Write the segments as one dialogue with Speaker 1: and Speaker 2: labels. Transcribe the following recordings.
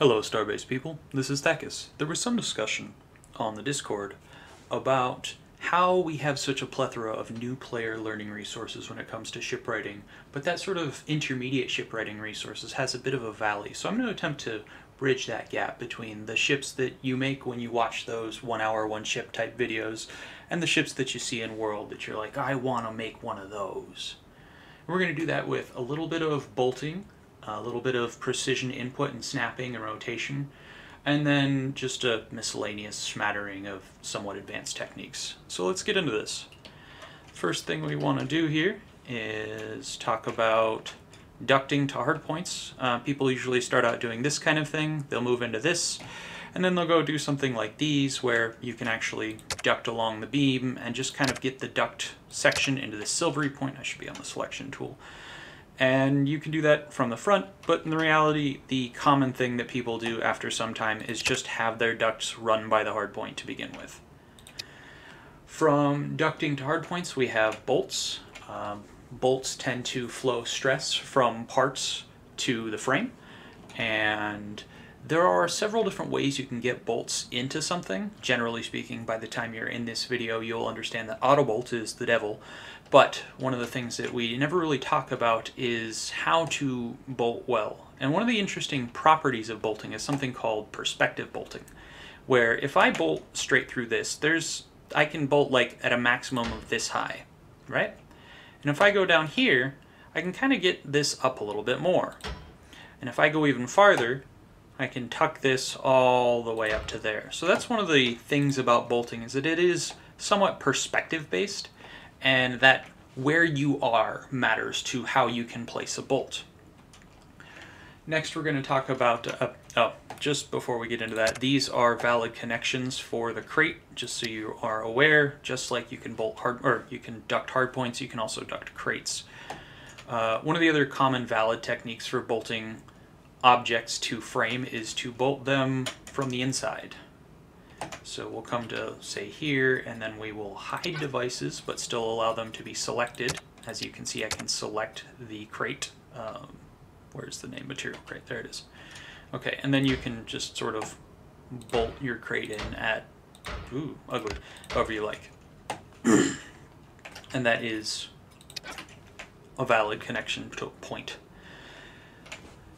Speaker 1: Hello Starbase people, this is Thakis. There was some discussion on the Discord about how we have such a plethora of new player learning resources when it comes to shipwriting, but that sort of intermediate shipwriting resources has a bit of a valley. So I'm going to attempt to bridge that gap between the ships that you make when you watch those 1 hour, 1 ship type videos and the ships that you see in World that you're like, I want to make one of those. And we're going to do that with a little bit of bolting, a little bit of precision input and snapping and rotation, and then just a miscellaneous smattering of somewhat advanced techniques. So let's get into this. First thing we want to do here is talk about ducting to hardpoints. People usually start out doing this kind of thing, they'll move into this, and then they'll go do something like these where you can actually duct along the beam and just kind of get the duct section into the silvery point. I should be on the selection tool. And you can do that from the front, but in reality, the common thing that people do after some time is just have their ducts run by the hardpoint to begin with. From ducting to hardpoints, we have bolts. Bolts tend to flow stress from parts to the frame, and there are several different ways you can get bolts into something. Generally speaking, by the time you're in this video, you'll understand that auto bolt is the devil. But one of the things that we never really talk about is how to bolt well. And one of the interesting properties of bolting is something called perspective bolting, where if I bolt straight through this, I can bolt like at a maximum of this high, right? And if I go down here, I can kind of get this up a little bit more. And if I go even farther, I can tuck this all the way up to there. So that's one of the things about bolting, is that it is somewhat perspective based, and that where you are matters to how you can place a bolt. Next we're going to talk about, just before we get into that, these are valid connections for the crate, just so you are aware. Just like you can you can duct hardpoints, you can also duct crates. One of the other common valid techniques for bolting objects to frame is to bolt them from the inside. So we'll come to, say, here, and then we will hide devices, but still allow them to be selected. As you can see, I can select the crate. Where's the name? Material crate. There it is. Okay, and then you can just sort of bolt your crate in at, ooh, ugly, however you like. And that is a valid connection to a point.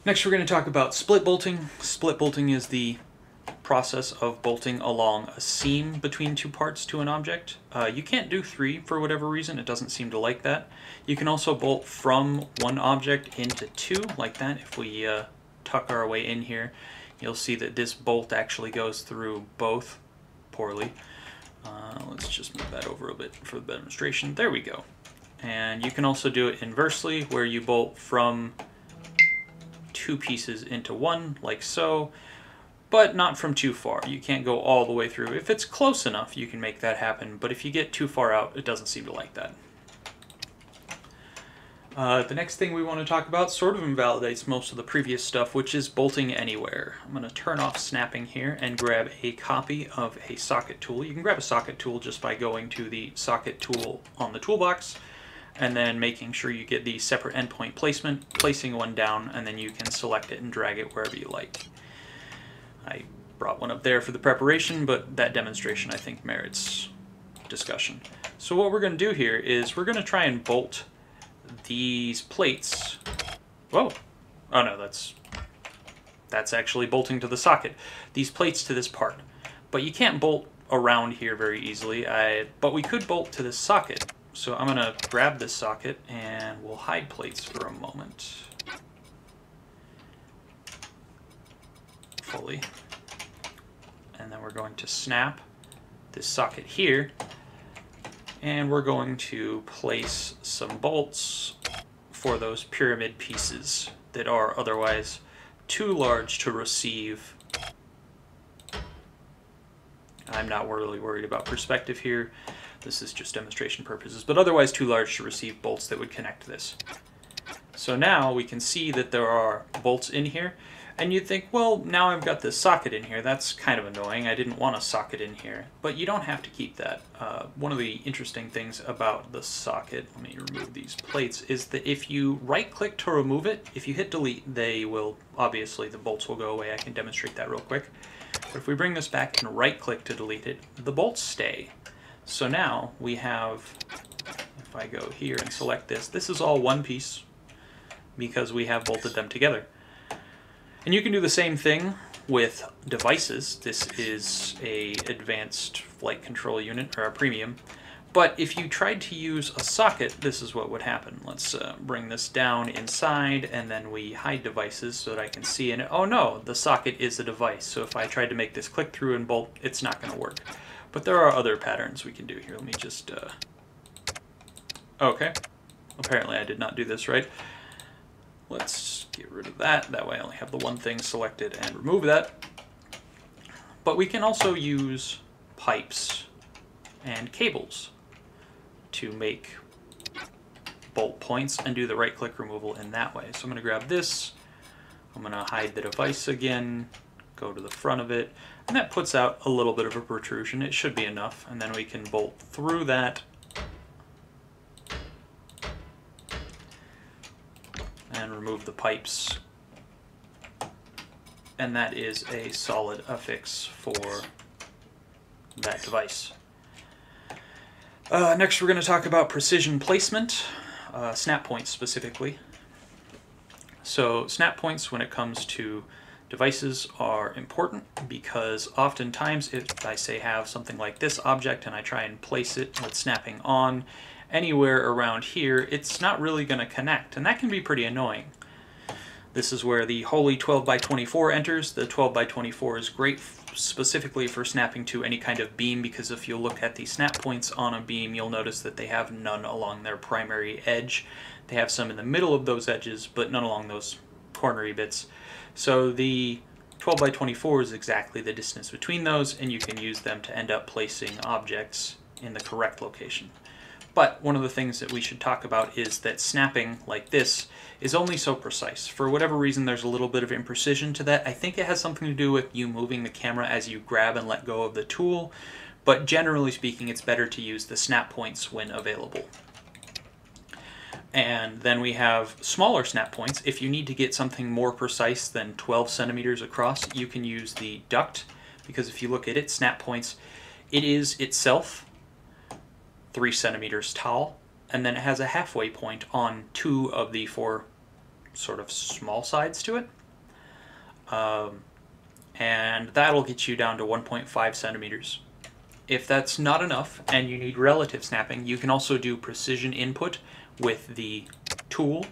Speaker 1: Next, we're going to talk about split bolting. Split bolting is the process of bolting along a seam between two parts to an object. You can't do 3 for whatever reason. It doesn't seem to like that. You can also bolt from one object into 2 like that. If we tuck our way in here, you'll see that this bolt actually goes through both poorly. Let's just move that over a bit for the demonstration. There we go. And you can also do it inversely, where you bolt from 2 pieces into 1 like so, but not from too far. You can't go all the way through. If it's close enough, you can make that happen, but if you get too far out, it doesn't seem to like that. The next thing we want to talk about sort of invalidates most of the previous stuff, which is bolting anywhere. I'm going to turn off snapping here and grab a copy of a socket tool. You can grab a socket tool just by going to the socket tool on the toolbox, and then making sure you get the separate endpoint placement, placing one down, and then you can select it and drag it wherever you like. I brought one up there for the preparation, but that demonstration I think merits discussion. So what we're going to do here is we're going to try and bolt these plates. Whoa! Oh no, that's actually bolting to the socket. These plates to this part. But you can't bolt around here very easily, but we could bolt to this socket. So I'm going to grab this socket and we'll hide plates for a moment. Fully. And then we're going to snap this socket here, and we're going to place some bolts for those pyramid pieces that are otherwise too large to receive. I'm not really worried about perspective here. This is just demonstration purposes, but otherwise too large to receive bolts that would connect this. So now we can see that there are bolts in here, and you'd think, well, now I've got this socket in here. That's kind of annoying. I didn't want a socket in here, but you don't have to keep that. One of the interesting things about the socket, let me remove these plates, is that if you right-click to remove it, if you hit delete, they will, obviously the bolts will go away. I can demonstrate that real quick. But if we bring this back and right-click to delete it, the bolts stay. So now we have, if I go here and select this, this is all one piece because we have bolted them together. And you can do the same thing with devices. This is a advanced flight control unit, or a premium. But if you tried to use a socket, this is what would happen. Let's bring this down inside, and then we hide devices so that I can see. And oh no, the socket is a device. So if I tried to make this click through and bolt, it's not going to work. But there are other patterns we can do here. Let me just... Okay. Apparently I did not do this right. Let's get rid of that. That way I only have the one thing selected, and remove that. But we can also use pipes and cables to make bolt points and do the right-click removal in that way. So I'm going to grab this. I'm going to hide the device again, go to the front of it, and that puts out a little bit of a protrusion. It should be enough, and then we can bolt through that and remove the pipes, and that is a solid affix for that device. Next we're going to talk about precision placement, snap points specifically. So snap points when it comes to devices are important because oftentimes if I say have something like this object and I try and place it with snapping on anywhere around here, it's not really going to connect, and that can be pretty annoying. This is where the holy 12x24 enters. The 12x24 is great specifically for snapping to any kind of beam, because if you look at the snap points on a beam, you'll notice that they have none along their primary edge. They have some in the middle of those edges, but none along those cornery bits. So the 12x24 is exactly the distance between those, and you can use them to end up placing objects in the correct location. But one of the things that we should talk about is that snapping like this is only so precise. For whatever reason, there's a little bit of imprecision to that. I think it has something to do with you moving the camera as you grab and let go of the tool, but generally speaking, it's better to use the snap points when available. And then we have smaller snap points. If you need to get something more precise than 12 centimeters across, you can use the Duct, because if you look at its snap points, it is itself 3 centimeters tall, and then it has a halfway point on 2 of the 4 sort of small sides to it. And that'll get you down to 1.5 centimeters. If that's not enough and you need relative snapping, you can also do precision input with the tool.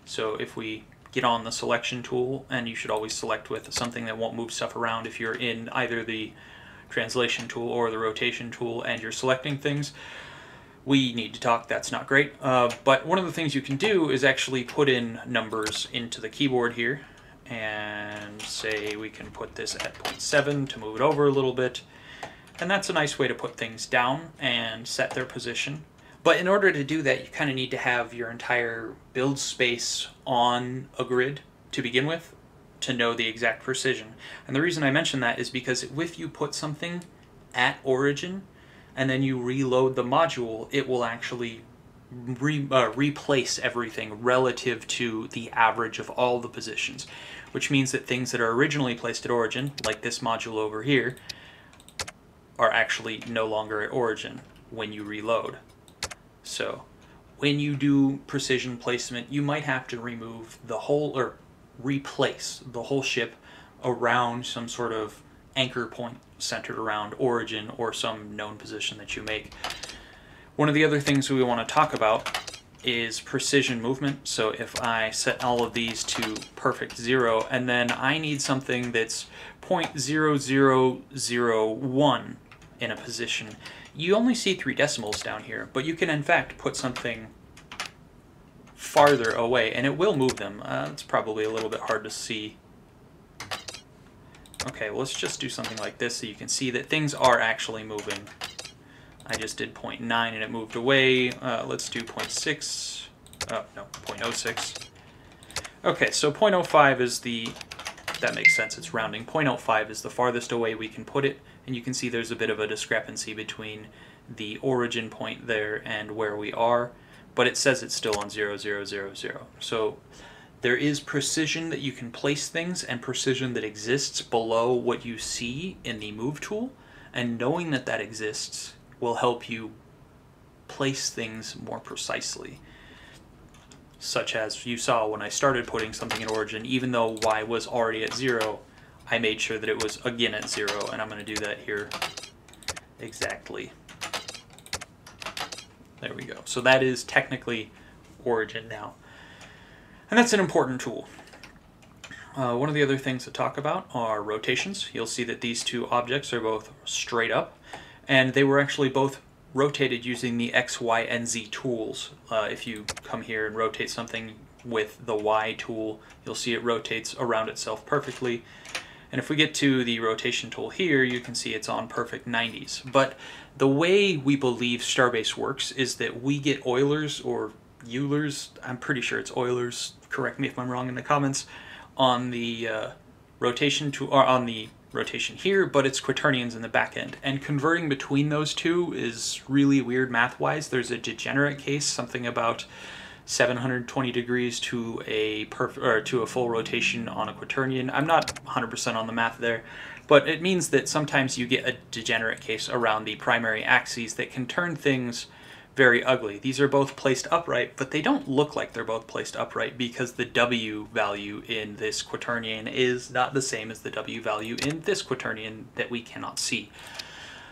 Speaker 1: So if we get on the selection tool, and you should always select with something that won't move stuff around if you're in either the translation tool or the rotation tool and you're selecting things. We need to talk, that's not great. But one of the things you can do is actually put in numbers into the keyboard here, and say we can put this at 0.7 to move it over a little bit. And that's a nice way to put things down and set their position. But in order to do that, you kind of need to have your entire build space on a grid to begin with to know the exact precision. And the reason I mention that is because if you put something at origin and then you reload the module, it will actually replace everything relative to the average of all the positions, which means that things that are originally placed at origin, like this module over here, are actually no longer at origin when you reload. So when you do precision placement, you might have to remove the whole, or replace the whole ship around some sort of anchor point centered around origin or some known position that you make. One of the other things we want to talk about is precision movement. So if I set all of these to perfect 0, and then I need something that's 0.0001 in a position, you only see 3 decimals down here, but you can in fact put something farther away and it will move them. It's probably a little bit hard to see. Okay, well, let's just do something like this so you can see that things are actually moving. I just did 0.9 and it moved away. Let's do 0.6. Oh, no, 0.06. Okay, so 0.05 is that makes sense, it's rounding. 0.05 is the farthest away we can put it, and you can see there's a bit of a discrepancy between the origin point there and where we are, but it says it's still on 0, 0, 0, 0. So there is precision that you can place things and precision that exists below what you see in the move tool, and knowing that that exists will help you place things more precisely. Such as you saw when I started putting something in origin, even though Y was already at 0, I made sure that it was again at 0, and I'm going to do that here exactly. There we go. So that is technically origin now. And that's an important tool. One of the other things to talk about are rotations. You'll see that these two objects are both straight up, and they were actually both rotated using the X, Y, and Z tools. If you come here and rotate something with the Y tool, you'll see it rotates around itself perfectly. And if we get to the rotation tool here, you can see it's on perfect 90s. But the way we believe Starbase works is that we get Eulers or Eulers, I'm pretty sure it's Eulers, correct me if I'm wrong in the comments, on the rotation tool, or on the rotation here, but it's quaternions in the back end. And converting between those two is really weird math-wise. There's a degenerate case, something about 720 degrees to a full rotation on a quaternion. I'm not 100% on the math there, but it means that sometimes you get a degenerate case around the primary axes that can turn things very ugly. These are both placed upright, but they don't look like they're both placed upright because the W value in this quaternion is not the same as the W value in this quaternion that we cannot see.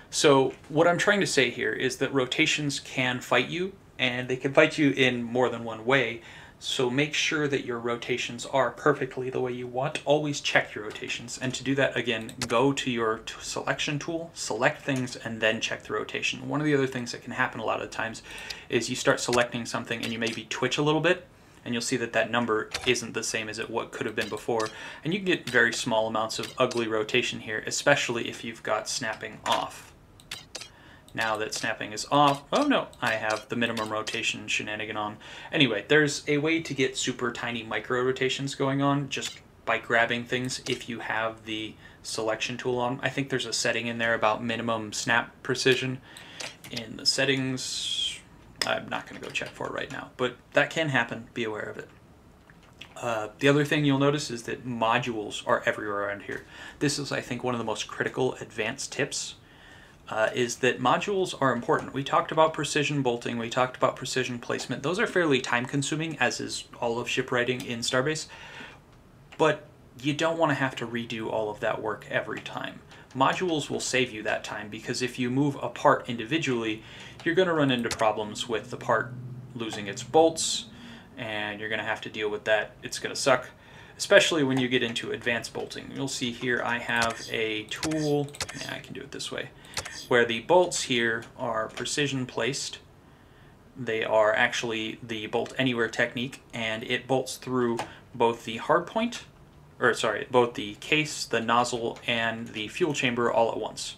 Speaker 1: So what I'm trying to say here is that rotations can fight you, and they can fight you in more than one way. So make sure that your rotations are perfectly the way you want. Always check your rotations. And to do that, again, go to your selection tool, select things, and then check the rotation. One of the other things that can happen a lot of times is you start selecting something and you maybe twitch a little bit, and you'll see that that number isn't the same as what could have been before. And you can get very small amounts of ugly rotation here, especially if you've got snapping off. Now that snapping is off, oh no, I have the minimum rotation shenanigan on. Anyway, there's a way to get super tiny micro rotations going on just by grabbing things if you have the selection tool on. I think there's a setting in there about minimum snap precision in the settings. I'm not going to go check for it right now, but that can happen. Be aware of it. The other thing you'll notice is that modules are everywhere around here. This is, I think, one of the most critical advanced tips. Is that modules are important. We talked about precision bolting, we talked about precision placement. Those are fairly time consuming, as is all of shipwriting in Starbase, but you don't want to have to redo all of that work every time. Modules will save you that time, because if you move a part individually, you're going to run into problems with the part losing its bolts, and you're going to have to deal with that. It's going to suck, especially when you get into advanced bolting. You'll see here I have a tool, I can do it this way, where the bolts here are precision placed. They are actually the bolt anywhere technique, and it bolts through both the hardpoint, or sorry, both the case, the nozzle, and the fuel chamber all at once.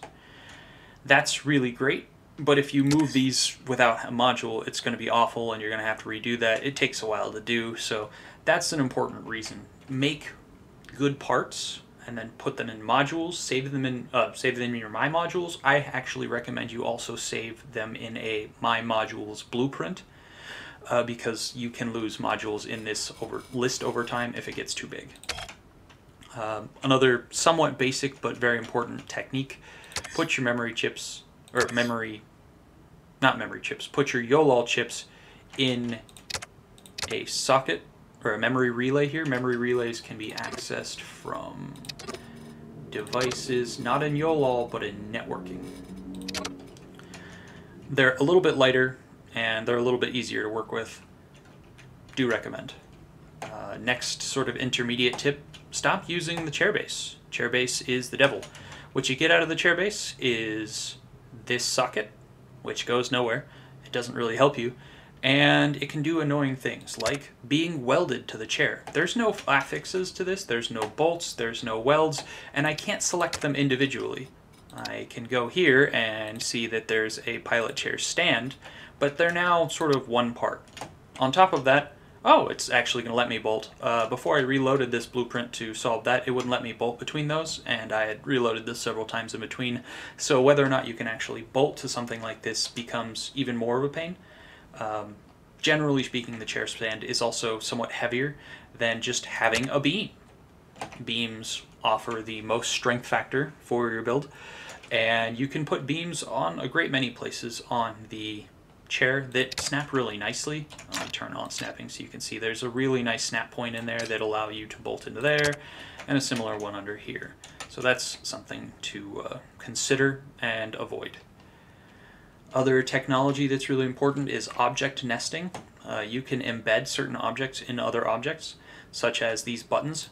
Speaker 1: That's really great, but if you move these without a module, it's going to be awful, and you're going to have to redo that. It takes a while to do, so that's an important reason. Make good parts and then put them in modules, save them in your My Modules. I actually recommend you also save them in a My Modules blueprint, because you can lose modules in this list over time if it gets too big. Another somewhat basic but very important technique, put your memory chips, or put your YOLOL chips in a socket, or a memory relay here. Memory relays can be accessed from devices, not in YOLOL, but in networking. They're a little bit lighter, and they're a little bit easier to work with. Do recommend. Next sort of intermediate tip, stop using the chair base. Chair base is the devil. What you get out of the chair base is this socket, which goes nowhere. It doesn't really help you. And it can do annoying things, like being welded to the chair. There's no affixes to this, there's no bolts, there's no welds, and I can't select them individually. I can go here and see that there's a pilot chair stand, but they're now sort of one part. On top of that, Oh, it's actually going to let me bolt. Before I reloaded this blueprint to solve that, it wouldn't let me bolt between those, and I had reloaded this several times in between. So whether or not you can actually bolt to something like this becomes even more of a pain. Generally speaking, the chair stand is also somewhat heavier than just having a beam. Beams offer the most strength factor for your build, and you can put beams on a great many places on the chair that snap really nicely. Let me turn on snapping so you can see there's a really nice snap point in there that allow you to bolt into there, and a similar one under here. So that's something to consider and avoid. Other technology that's really important is object nesting. You can embed certain objects in other objects, such as these buttons.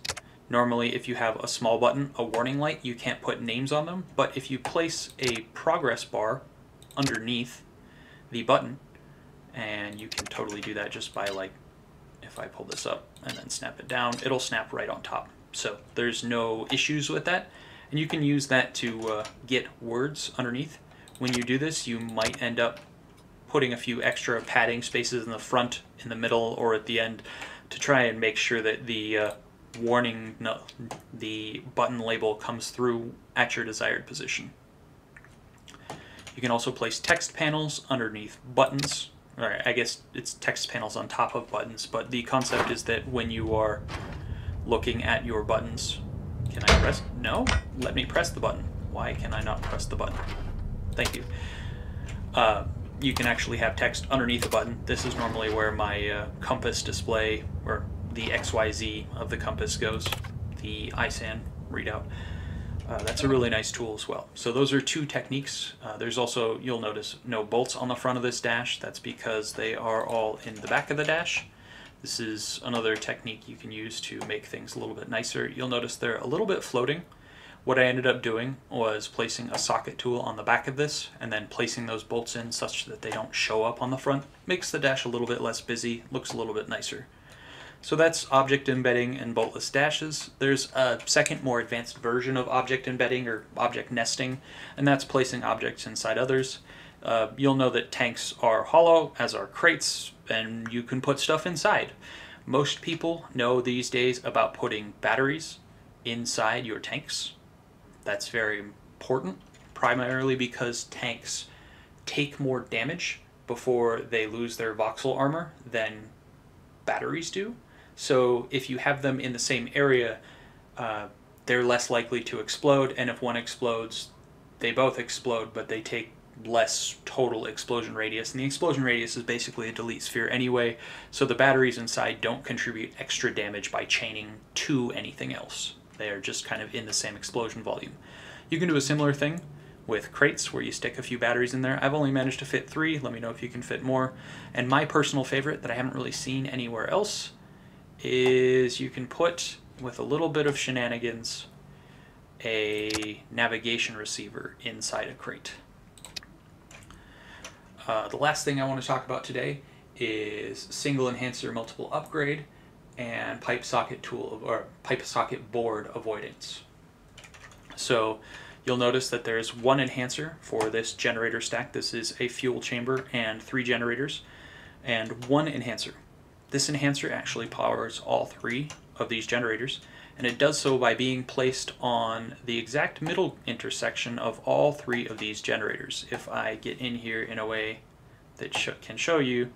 Speaker 1: Normally, if you have a small button, a warning light, you can't put names on them, but if you place a progress bar underneath the button, and you can totally do that just by, like, if I pull this up and then snap it down, it'll snap right on top. So there's no issues with that, and you can use that to get words underneath. When you do this, you might end up putting a few extra padding spaces in the front, in the middle, or at the end to try and make sure that the the button label comes through at your desired position. You can also place text panels underneath buttons, or I guess it's text panels on top of buttons, but the concept is that when you are looking at your buttons, can I press? No? Let me press the button. Why can I not press the button? Thank you. You can actually have text underneath a button. This is normally where my compass display, or the XYZ of the compass goes, the ISAN readout. That's a really nice tool as well. So those are two techniques. There's also, you'll notice, no bolts on the front of this dash. That's because they are all in the back of the dash. This is another technique you can use to make things a little bit nicer. You'll notice they're a little bit floating. What I ended up doing was placing a socket tool on the back of this and then placing those bolts in such that they don't show up on the front. Makes the dash a little bit less busy, looks a little bit nicer. So that's object embedding and boltless dashes. There's a second, more advanced version of object embedding or object nesting, and that's placing objects inside others. You'll know that tanks are hollow, as are crates, and you can put stuff inside. Most people know these days about putting batteries inside your tanks. That's very important, primarily because tanks take more damage before they lose their voxel armor than batteries do. So if you have them in the same area, they're less likely to explode, and if one explodes, they both explode, but they take less total explosion radius, and the explosion radius is basically a delete sphere anyway, so the batteries inside don't contribute extra damage by chaining to anything else. They're just kind of in the same explosion volume. You can do a similar thing with crates where you stick a few batteries in there. I've only managed to fit 3, let me know if you can fit more. And my personal favorite that I haven't really seen anywhere else is you can put, with a little bit of shenanigans, a navigation receiver inside a crate. The last thing I want to talk about today is single enhancer multiple upgrade and pipe socket tool, or pipe socket board avoidance. So you'll notice that there's one enhancer for this generator stack. This is a fuel chamber and 3 generators, and one enhancer. This enhancer actually powers all 3 of these generators, and it does so by being placed on the exact middle intersection of all 3 of these generators. If I get in here in a way that can show you,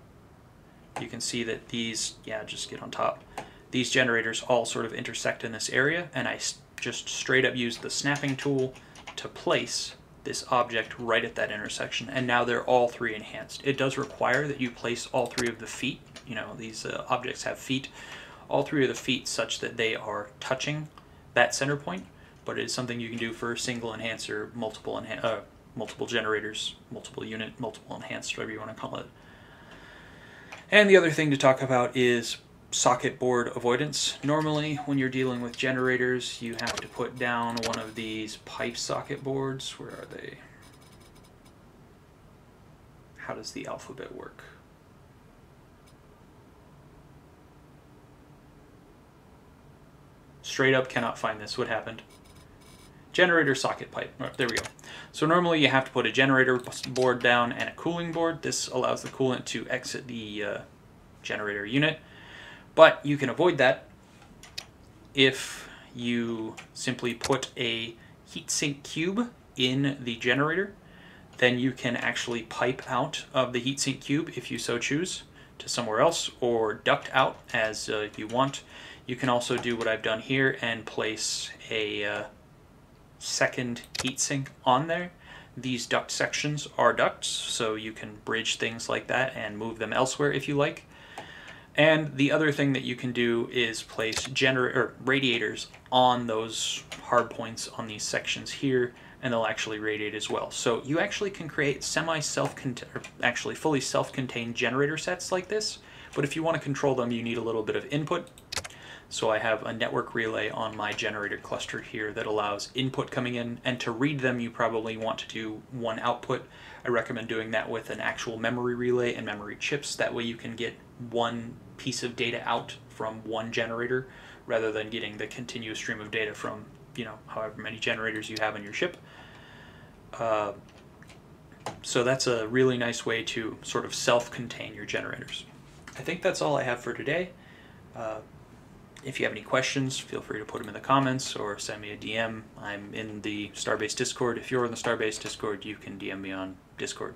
Speaker 1: you can see that these, just get on top, these generators all sort of intersect in this area, and I just straight up used the snapping tool to place this object right at that intersection, and now they're all 3 enhanced. It does require that you place all 3 of the feet. You know, these objects have feet, all 3 of the feet such that they are touching that center point, but it is something you can do for a single enhancer, multiple generators, multiple unit, multiple enhanced, whatever you want to call it. And the other thing to talk about is socket board avoidance. Normally, when you're dealing with generators, you have to put down one of these pipe socket boards. Where are they? How does the alphabet work? Straight up cannot find this. What happened? Generator socket pipe. Oh, there we go. So normally you have to put a generator board down and a cooling board. This allows the coolant to exit the generator unit. But you can avoid that if you simply put a heatsink cube in the generator. Then you can actually pipe out of the heatsink cube, if you so choose, to somewhere else, or duct out as you want. You can also do what I've done here and place a second heatsink on there. These duct sections are ducts, so you can bridge things like that and move them elsewhere if you like. And the other thing that you can do is place radiators on those hard points on these sections here, and they'll actually radiate as well. So you actually can create fully self-contained generator sets like this, but if you want to control them, you need a little bit of input. So I have a network relay on my generator cluster here that allows input coming in, and to read them you probably want to do one output. I recommend doing that with an actual memory relay and memory chips. That way you can get one piece of data out from one generator rather than getting the continuous stream of data from, you know, however many generators you have on your ship. So that's a really nice way to sort of self-contain your generators. I think that's all I have for today. If you have any questions, feel free to put them in the comments or send me a DM. I'm in the Starbase Discord. If you're in the Starbase Discord, you can DM me on Discord.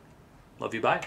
Speaker 1: Love you, bye.